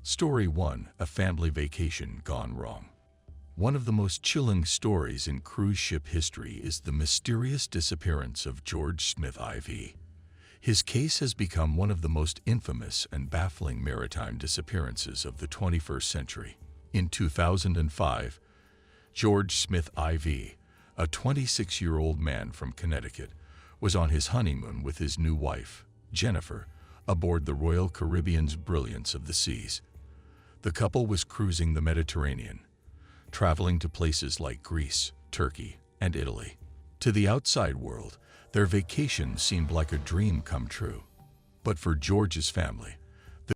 Story 1: A family vacation gone wrong. One of the most chilling stories in cruise ship history is the mysterious disappearance of George Smith IV. His case has become one of the most infamous and baffling maritime disappearances of the 21st century. In 2005, George Smith IV, a 26-year-old man from Connecticut, was on his honeymoon with his new wife, Jennifer, aboard the Royal Caribbean's Brilliance of the Seas. The couple was cruising the Mediterranean, traveling to places like Greece, Turkey, and Italy. To the outside world, their vacation seemed like a dream come true. But for George's family,